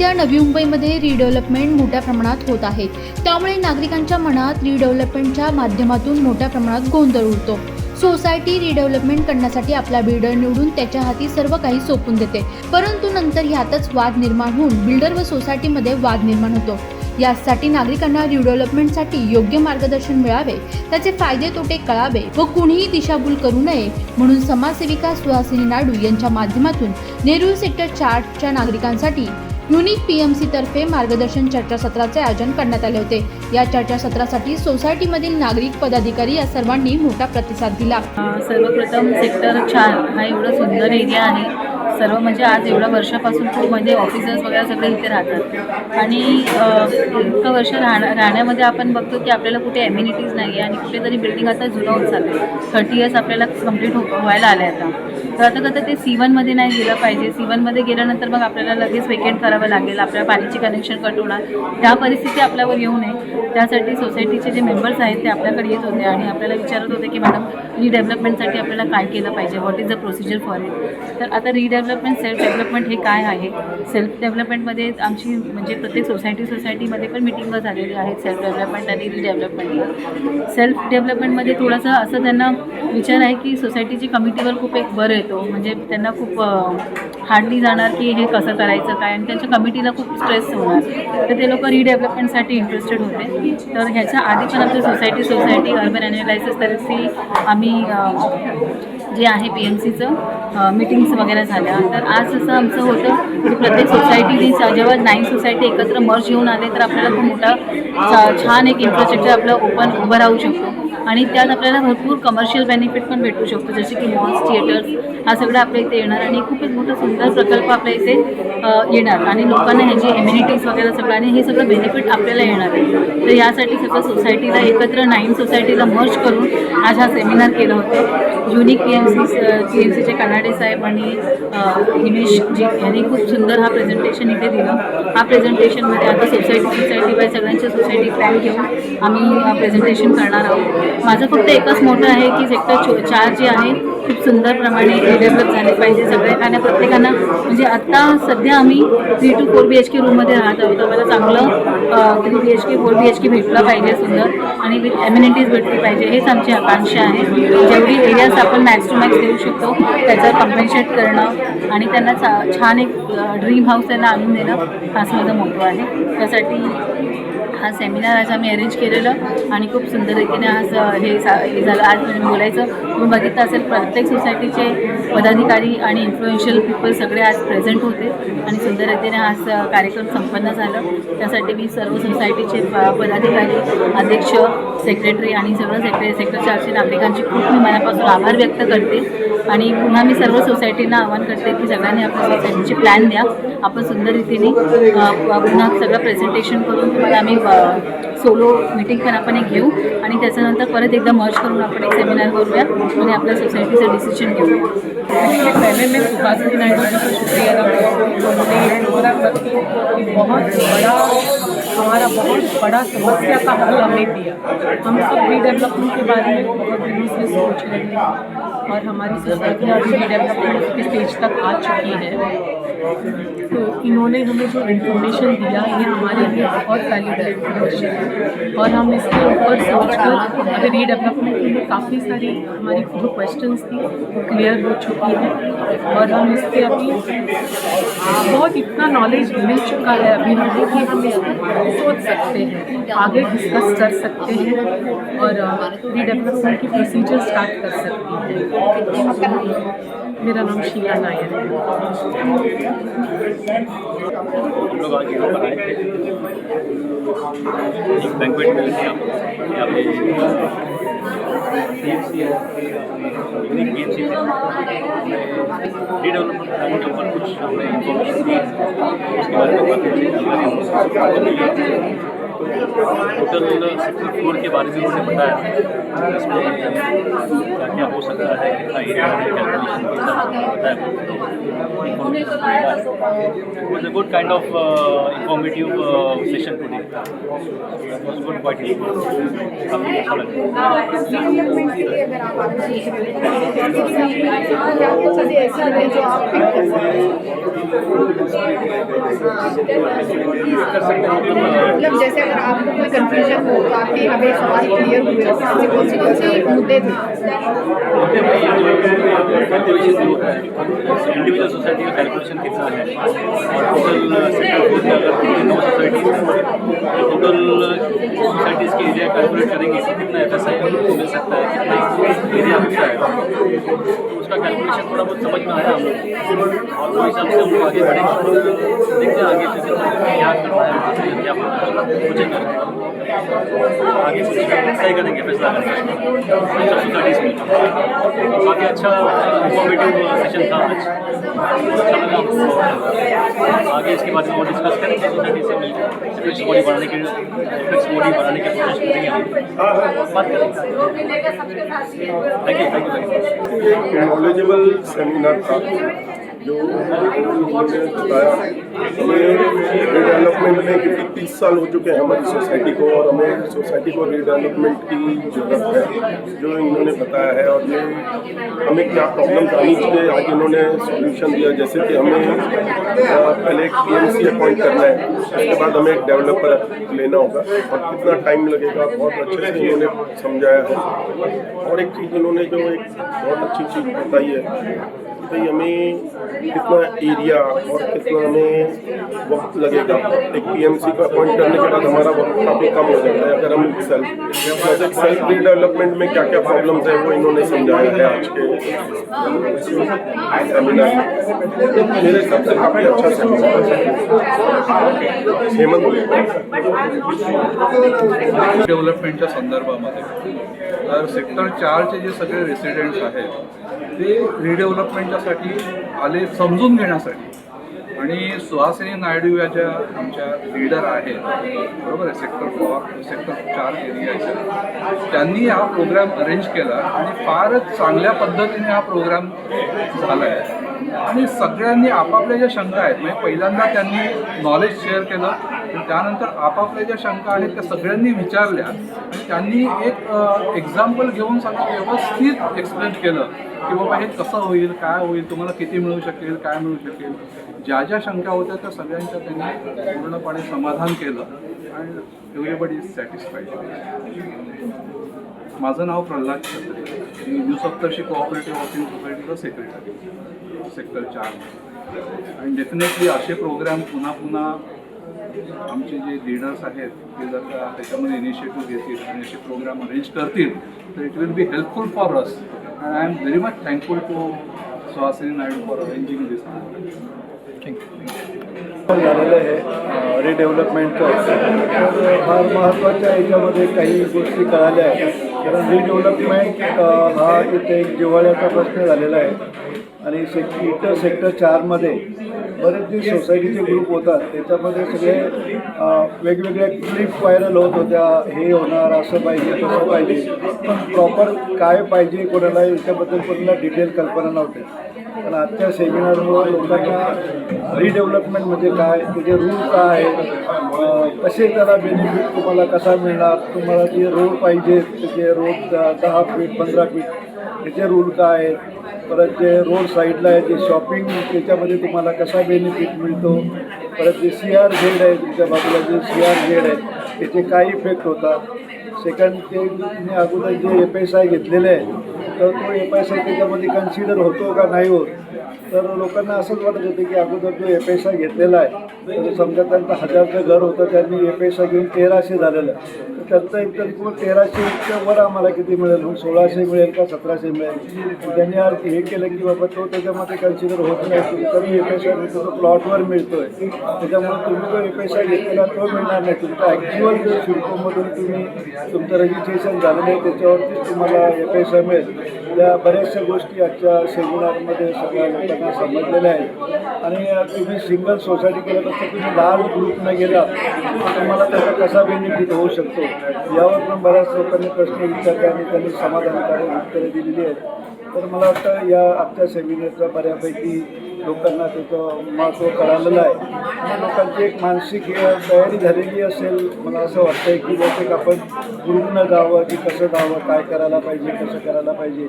सध्या नवी मुंबईमध्ये रिडेव्हलपमेंट मोठ्या प्रमाणात होत आहे, त्यामुळे नागरिकांच्या मनात रिडेव्हलपमेंटच्या माध्यमातून मोठ्या प्रमाणात गोंधळ उडतो। सोसायटी रिडेव्हलपमेंट करण्यासाठी आपला बिल्डर निवडून त्याच्या हाती सर्व काही सोपवून देते, परंतु नंतर यातच वाद निर्माण होऊन बिल्डर व सोसायटीमध्ये वाद निर्माण होतो। यासाठी नागरिकांना रिडेव्हलपमेंटसाठी योग्य मार्गदर्शन मिळावे, त्याचे फायदे तोटे कळावे व कुणीही दिशाभूल करू नये म्हणून समाजसेविका सुहासिनी नायडू यांच्या माध्यमातून नेहरू सेक्टर 4च्या नागरिकांसाठी युनिक PMC तर्फे मार्गदर्शन चर्चासत्राचे आयोजन करण्यात आले होते। या चर्चासत्रासाठी सोसायटीमधील नागरिक, पदाधिकारी या सर्वांनी मोठा प्रतिसाद दिला। सर्वप्रथम सेक्टर 4 हा एवढा सुंदर एरिया आहे। सर्व म्हणजे आज एवढ्या वर्षापासून खूप म्हणजे ऑफिसर्स वगैरे सगळे इथे राहतात आणि इतकं वर्ष राहण्यामध्ये आपण बघतो की आपल्याला कुठे एम्युनिटीज नाही आहे आणि कुठेतरी बिल्डिंग आता जुनं होत चाललं आहे। 30 इयर्स आपल्याला कंप्लीट व्हायला आले आता। तर आता ते C1मध्ये नाही गेलं पाहिजे। C1मध्ये गेल्यानंतर मग आपल्याला लगेच वेकेंट करावं लागेल, आपल्या पाण्याची कनेक्शन कट होणार, त्या परिस्थिती आपल्यावर येऊ नये त्यासाठी सोसायटीचे जे मेंबर्स आहेत ते आपल्याकडे येत होते आणि आपल्याला विचारत होते की मॅडम रिडेव्हलपमेंटसाठी आपल्याला काय केलं पाहिजे, what is the procedure for it. तर आता रिडेव्हलपमेंट, सेल्फ डेव्हलपमेंट हे काय आहे? सेल्फ डेव्हलपमेंटमध्ये आमची म्हणजे प्रत्येक सोसायटीमध्ये पण मिटिंग झालेली आहेत सेल्फ डेव्हलपमेंट आणि रिडेव्हलपमेंटला। सेल्फ डेव्हलपमेंटमध्ये थोडंसं असं त्यांना विचार आहे की सोसायटीची कमिटीवर खूप एक बरं येतो, म्हणजे त्यांना खूप हार्डली जाणार की हे कसं करायचं काय, आणि त्यांच्या कमिटीला खूप स्ट्रेस होणार, तर ते लोक रिडेव्हलपमेंटसाठी इंटरेस्टेड होते। तर ह्याच्या आधी पण आमच्या सोसायटी अर्बन ॲनालायसिस तर्फे आम्ही जे आहे PMCचं मीटिंग्स वगैरे झाल्या। तर आज असं आमचं होतं की प्रत्येक सोसायटीने जेव्हा 9 सोसायटी एकत्र मर्ज येऊन आले तर आपल्याला खूप मोठा छान एक इन्फ्रास्ट्रक्चर आपलं उभं राहू शकतो आणि त्यात आपल्याला भरपूर कमर्शियल बेनिफिट पण भेटू शकतो, जसे की मॉल्स, थिएटर्स हा सगळं आपल्या इथे येणार आणि खूपच मोठा सुंदर प्रकल्प आपल्या इथे येणार आणि लोकांना ह्याची एम्युनिटीज वगैरे सगळं आणि हे सगळं बेनिफिट आपल्याला येणार आहे। तर यासाठी सगळं सोसायटीला एकत्र 9 सोसायटीला मर्ज करून आज हा सेमिनार केलं होतं। युनिक PMCचे कनाडे साहेब आणि हिमेश जी यांनी खूप सुंदर हा प्रेझेंटेशन इथे दिलं। हा प्रेझेंटेशनमध्ये आता सोसायटी बाय सगळ्यांच्या सोसायटी प्लॅन घेऊन आम्ही प्रेझेंटेशन करणार आहोत। माझं फक्त एकच मोठं आहे की सेक्टर 4 जे आहे खूप सुंदर प्रमाणे डेव्हलप झाले पाहिजे सगळ्यांना, प्रत्येकांना म्हणजे आत्ता सध्या आम्ही 3 to 4 BHK रूममध्ये राहत आहोत। आम्हाला चांगलं 3 BHK 4 BHK भेटलं पाहिजे सुंदर आणि विथ एम्युनिटीज भेटली पाहिजे, हेच आमची आकांक्षा आहे। जेवढी एरियाज आपण मॅक्स टू मॅक्स देऊ शकतो त्याचं कम्पेन्सेट करणं आणि त्यांना छान एक ड्रीम हाऊस त्यांना आणून देणं हाच माझा मोठो आहे। त्यासाठी हा सेमिनार आज आम्ही अरेंज केलेलं आणि खूप सुंदर रीतीने आज हे झालं। आज बोलायचं तुम्ही बघितलं असेल प्रत्येक सोसायटीचे पदाधिकारी आणि इन्फ्लुएन्शियल पीपल सगळे आज प्रेझेंट होते आणि सुंदर रीतीने आज कार्यक्रम संपन्न झालं। त्यासाठी मी सर्व सोसायटीचे पदाधिकारी, अध्यक्ष, सेक्रेटरी आणि सगळं सेक्टर 4चे नागरिकांची खूप मी मनापासून आभार व्यक्त करते आणि पुन्हा मी सर्व सोसायटींना आवाहन करते की सगळ्यांनी आपल्या सोसायटीचे प्लॅन द्या, आपण सुंदर रीतीने पुन्हा सगळं प्रेझेंटेशन करून तुम्हाला आम्ही सोलो मीटिंग पण आपण एक घेऊ आणि त्याच्यानंतर परत एकदा मर्ज करून आपण एक सेमिनार करूया आणि आपल्या सोसायटीचं डिसिजन घेऊ। पहले मैं सुहासिनी नायडू जी को शुक्रिया अदा करती हूँ। उन्होंने एक प्रोग्राम रखी, हमारा बहुत बड़ा समस्या का हल हमें दिया। हम सब रीडेवलपमेंट के बारे में बहुत दिनों से सोच रहे हैं और हमारी सोसाइटी अभी रीडेवलपमेंट के स्टेज तक आ चुकी है। तो इन्होंने हमें जो इन्फॉर्मेशन दिया ये हमारे लिए बहुत वैलिड इन्फॉर्मेशन है और हम इसके ऊपर सोचकर अभी रीडेवलपमेंट में काफ़ी सारी हमारी जो क्वेश्चंस थी वो क्लियर हो चुकी है और हम इस पर अभी बहुत इतना नॉलेज मिल चुका है अभी हमें कि हम इसको सोच सकते हैं, आगे डिस्कस कर सकते हैं और रीडेवलपमेंट की प्रोसीजर स्टार्ट कर सकते हैं। मेरा नाम शीला नायर है। हम लोग आज यहाँ पर आए थे एक बैंक्वेट में यहाँ पे PMC unique PMC redevelopment plan के ऊपर कुछ हमने इन्फॉर्मेशन दी, उसके बारे में बातें टोटल सेक्टर 4 के बारे में उन्होंने बताया, इसमें क्या क्या हो सकता है, कितना एरिया है, कैलकुलेशन बताया। It was a good kind of informative session today. It was good, quite helpful. काफी अच्छा लगा। मतलब जैसे अगर आपको कोई कंफ्यूजन हो तो आपके हमें सवाल क्लियर हुए तो कौन से मुद्दे थे? इंडिविजुअल सोसाइटी का कैलकुलेशन कितना है और टोटल सोसाइटीज़ की एरिया कैलकुलेट करेंगे तो कितना FSI मिल सकता है, कितना एरिया मिलता है, उसका कैलकुलेशन थोड़ा बहुत समझ में आया हम लोग और वो हिसाब से हम लोग आगे बढ़ेंगे। देखते हैं आगे कैसे क्या करना है, क्या सोचेंगे आगे कुछ तय करेंगे, फैसला करेंगे सब सोसाइटीज़ में। काफ़ी अच्छा इंफॉर्मेटिव सेशन था आज, अच्छा लगा। आगे इसके बारे में और डिस्कस करेंगे सोसाइटी से मिलकर, एफेक्ट्स बॉडी बढ़ाने के कोशिश करेंगे, बात करेंगे। थैंक यू एक नॉलेजेबल सेमिनार था जो उन्होंने बताया हमें रीडेवलपमेंट में, क्योंकि 30 साल हो चुके हैं हमारी सोसाइटी को और हमें सोसाइटी को रीडेवलपमेंट की ज़रूरत है, जो इन्होंने बताया है। और ये हमें क्या प्रॉब्लम्स आनी चाहिए आज इन्होंने सॉल्यूशन दिया, जैसे कि हमें पहले एक PMC अपॉइंट करना है, उसके बाद हमें एक डेवलपर लेना होगा और कितना टाइम लगेगा, बहुत अच्छे से इन्होंने समझाया है। और एक चीज़ इन्होंने जो एक बहुत अच्छी चीज़ बताई है भाई हमें कितना एरिया और कितना हमें वक्त लगेगा। एक PMC का अपॉइंट करने के बाद हमारा वक्त काफ़ी कम हो जाता है अगर हम सेल्फ रीडेवलपमेंट में क्या क्या प्रॉब्लम्स हैं वो इन्होंने समझाया है आज के सेमिनार में। मेरे हिसाब से काफ़ी अच्छा सेमिनार है। हेमंत डेव्हलपमेंटच्या संदर्भामध्ये तर सेक्टर 4चे जे सगळे रेसिडेंट्स आहेत ते रिडेव्हलपमेंटच्यासाठी आले समजून घेण्यासाठी, आणि सुहासिनी नायडू या ज्या आमच्या लीडर आहेत बरोबर आहे सेक्टर 4 एरियाच्या, त्यांनी हा प्रोग्राम अरेंज केला आणि फारच चांगल्या पद्धतीने हा प्रोग्राम झाला आहे। आणि सगळ्यांनी आपापल्या ज्या शंका आहेत, म्हणजे पहिल्यांदा त्यांनी नॉलेज शेअर केलं आणि त्यानंतर आपापल्या ज्या शंका आहेत त्या सगळ्यांनी विचारल्या आणि त्यांनी एक एक्झाम्पल घेऊन सगळं व्यवस्थित एक्सप्लेन केलं की बाबा हे कसं होईल, काय होईल, तुम्हाला किती मिळू शकेल, काय मिळू शकेल। ज्या ज्या शंका होत्या त्या सगळ्यांच्या त्यांनी पूर्णपणे समाधान केलं आणि एव्हरीबडी इज सॅटिस्फाईड। माझं नाव प्रल्हाद छत्रे, मी न्यू सप्तर्षी कोऑपरेटिव्ह हाऊसिंग सोसायटीचा सेक्रेटरी सेक्टर 4। आणि डेफिनेटली असे प्रोग्राम पुन्हा पुन्हा आमचे जे लीडर्स आहेत ते जर का त्याच्यामध्ये इनिशिएटिव्ह घेतील आणि असे प्रोग्राम अरेंज करतील तर it will be helpful for us and I am very much thankful to Suhasini Naidu for arranging this झालेलं आहे रिडेव्हलपमेंटचं। फार महत्त्वाच्या याच्यामध्ये काही गोष्टी कळाल्या आहेत, कारण रिडेव्हलपमेंट हा इथे एक जिव्हाळ्याचा प्रश्न झालेला आहे। आणि इथं सेक्टर 4मध्ये बरेच जे सोसायटीचे ग्रुप होतात त्याच्यामध्ये सगळे वेगवेगळ्या क्लिप व्हायरल होत होत्या, हे होणार, असं पाहिजे, तसं पाहिजे, पण प्रॉपर काय पाहिजे कोणाला याच्याबद्दल कोणाला डिटेल कल्पना नव्हते। पण आजच्या सेमिनारमुळे लोकांना रिडेव्हलपमेंट म्हणजे काय, त्याचे रूल काय आहेत, कसे त्याला बेनिफिट तुम्हाला कसा मिळणार, तुम्हाला जे रोड पाहिजे त्याचे रोड 10 फीट 15 फीट त्याचे रूल काय आहेत, परत जे रोड साईडला आहे जे शॉपिंग त्याच्यामध्ये तुम्हाला कसा बेनिफिट मिळतो, परत जे CRZ आहे तुमच्या बाजूला जे CRZ आहे त्याचे काय इफेक्ट होतात। सेकंड ते तुम्ही अगोदर जे FSI घेतलेले आहे तर तो FSI त्याच्यामध्ये कन्सिडर होतो का नाही होत। तर लोकांना असंच वाटत होतं की अगोदर जो FSI घेतलेला आहे तर समजा त्यांचं 1000चं घर होतं, त्यांनी FSI घेऊन 1300 झालेलं आहे, तर त्यांचं एकदम 1300च्या वर आम्हाला किती मिळेल, मग 1600 मिळेल का 1700 मिळेल। त्यांनी हे केलं की बाबा तो त्याच्यामध्ये कन्सिडर होत नाही, तुम्ही FSI मिळतो तो प्लॉटवर मिळतो आहे, त्याच्यामुळे तुम्ही जो FSI घेतलेला तो मिळणार नाही, तुमचा ॲक्च्युअल जो सिडकोमधून तुम्ही तुमचं रजिस्ट्रेशन झालेलं आहे त्याच्यावरतीच तुम्हाला FSI मिळेल। या बऱ्याचशा गोष्टी आजच्या सेमिनारमध्ये सगळ्या लोकांना समजलेल्या आहेत। आणि तुम्ही सिंगल सोसायटी केल्यापेक्षा तुम्ही लार्ज ग्रुपनं गेला तर तुम्हाला त्याचा कसा बेनिफिट होऊ शकतो यावर पण बऱ्याच लोकांनी प्रश्न विचारले आणि त्यांनी समाधानकारक उत्तरे दिलेली आहेत। तर मला वाटतं या आजच्या सेमिनारचा बऱ्यापैकी लोकांना त्याचं महत्त्व कळालेलं आहे आणि लोकांची एक मानसिक तयारी झालेली असेल। मला असं वाटतं की बहुतेक आपण पूर्ण जावं की कसं जावं, काय करायला पाहिजे, कसं करायला पाहिजे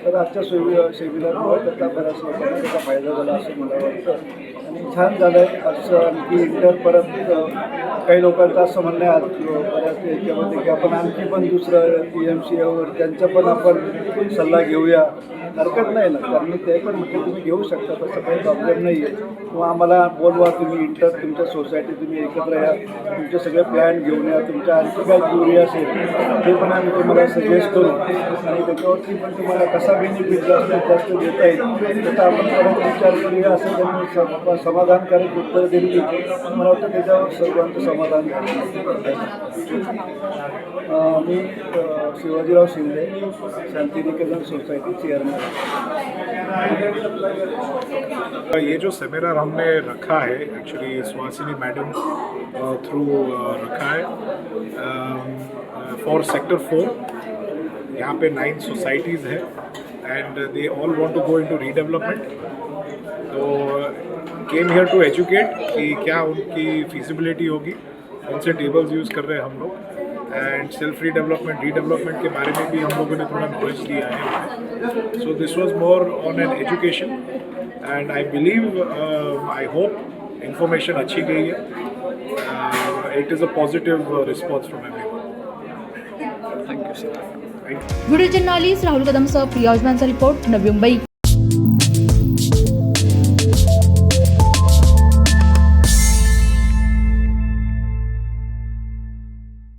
तर आजच्या सेमिनारमुळे त्याचा बऱ्याच लोकांना त्याचा फायदा झाला असं मला वाटतं आणि छान झालं आहे. असं आणखी इंटर परत काही लोकांचं असं म्हणणं आहे आज बऱ्याच याच्यामध्ये की आपण आणखी पण दुसरं PMC वगैरे त्यांचा पण आपण सल्ला घेऊया, हरकत नाही ना, कारण ते पण म्हटलं तुम्ही घेऊ शकता, तसं काही प्रॉब्लेम नाही आहे. किंवा आम्हाला बोलवा, तुम्ही इंटर तुमच्या सोसायटी तुम्ही एकत्र या, तुमचे सगळे प्लॅन घेऊन या, तुमच्या आणखी काय क्युरी असेल ते पण आम्ही तुम्हाला सजेस्ट करू आणि त्याच्यावरती पण तुम्हाला कसा बेनिफिट जास्त देता येईल त्याचा आपण परत विचार करूया असं त्यांनी समाधानकारक उत्तर दिली. मला वाटतं त्याच्यावर सर्वांचं समाधान झालं. मी शिवाजीराव शिंदे, शांतिनिकेतन सोसायटी चेयरमैन. ये जो सेमिनार हमने रखा है एक्चुअली सुहासिनी मैडम थ्रू रखा है फॉर सेक्टर 4. यहाँ पे 9 सोसाइटीज़ हैं and they all want to go into redevelopment. तो केम हियर टू एजुकेट कि क्या उनकी फिजिबिलिटी होगी. उनसे टेबल्स यूज़ कर रहे हैं हम लोग एंड सेल्फ रीडेवलपमेंट के बारे में भी हम लोगों ने थोड़ा नॉलेज दिया है. So this was more on an education and I believe I hope information अच्छी गई है. It is a positive response from everyone. Thank you sir. Video journalist Rahul कदमसह प्रिया उस्मानचा रिपोर्ट, नवी मुंबई.